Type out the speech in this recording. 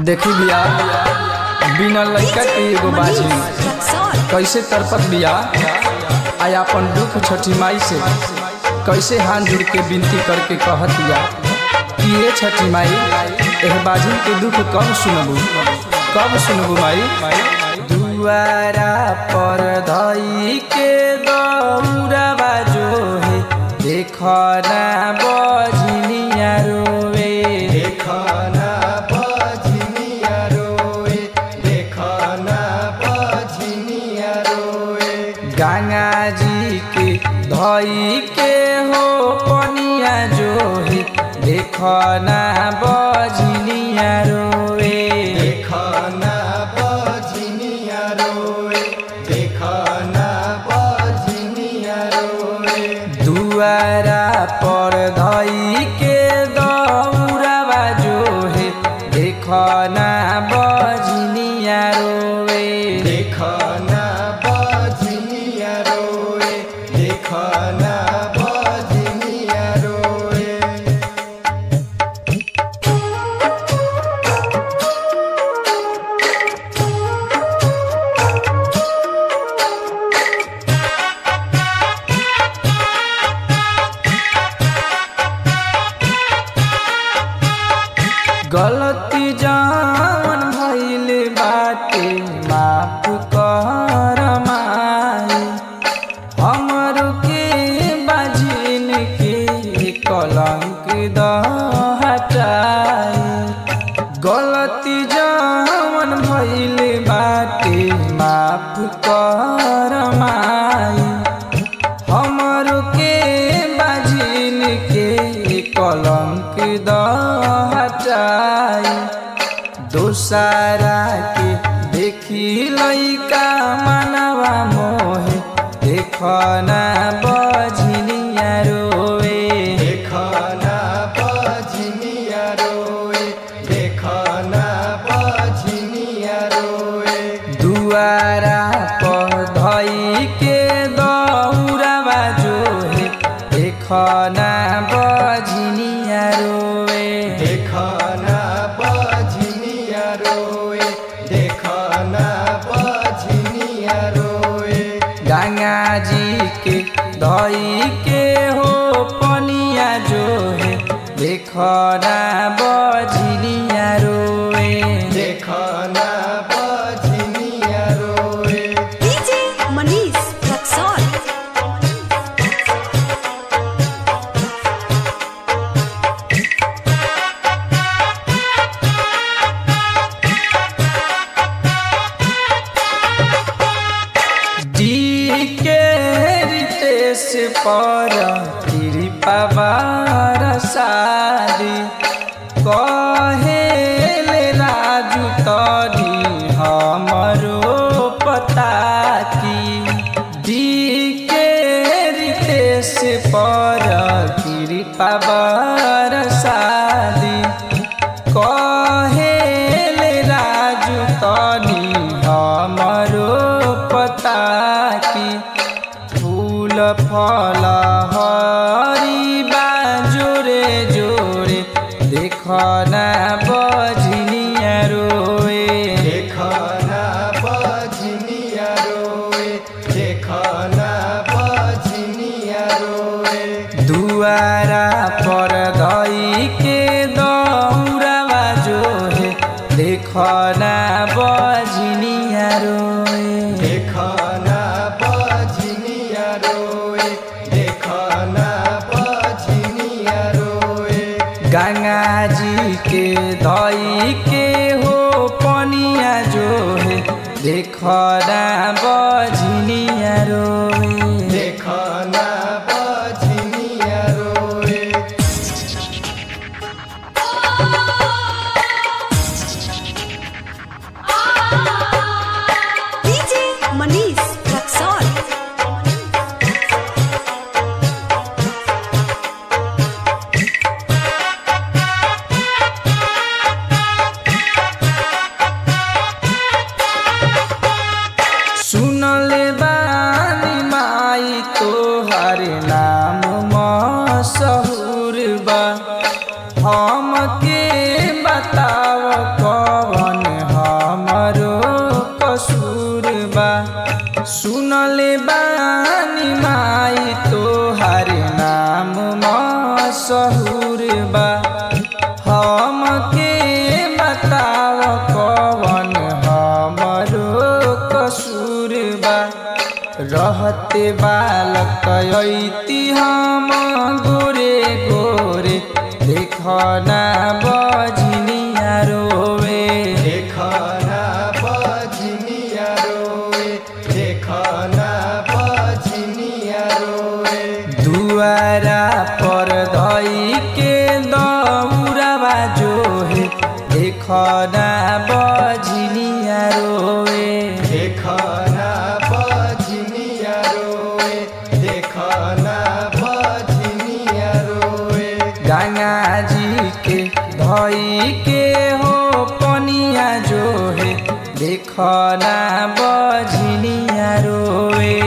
देखी बिया बिना लड़का के एगो बाजी कैसे तरपत बिया आय अपन दुख छठी माई से कैसे हाथ जुड़ के विनती करके कहत बिया कि ये छठी माई एह बाजी के दुख कब सुनबू माई। दुआरा पर धई के दौड़ावा जो है देखना बजनिया रोवे गंगा जी के धई के हो पनिया जो है देखना बजनिया रोवे दुआरा पर धई के दौड़ावा जो है देखना बजनिया रोवे गलती जान भइल बाटे माफ कर माई हमरो के बाजिन के कलंक द हटाई। गलती जान भइल बाटे माफ कर माई हमरो के बाजिन के कलंक द दोसारा के देखी लइका मनवा मोहे देखना बजनिया रोवे दुआरा पर धई के दौड़ावा जो है देखना बजनिया रोवे गंगा जी के धई के हो पनिया जो है देखना बजनिया रोवे डीजे मनीष रक्सौल। पर कृपा बरसादी कहेले राजू तरी हमरो पता की दी के रितेश पर कृपा बरसादी कहेले राजू तरी हमरो पता की फल हरी जोरे जोरे देखना बजनिया रोवे दुआरा पर धई के दौड़ावा जो है देखना बजनिया रोवे गंगा जी के धई के हो पनिया जो है देखना बजनिया रोवे डीजे मनीष रक्सौल। मशहूर बा हमके बताव कवन हमरो कसूर बा रहते बालक अइति हम गोरे गोरे देखना बजनिया रोवे देखना बजनिया रोवे देखना बजनिया रोवे दुआरा पर धई के दौड़ावा जो है देखना बजनिया रोवे देखना बजनिया रोवे देखना बजनिया रोवे गंगा जी के धई के हो पनिया जो है देखना बजनिया रोवे।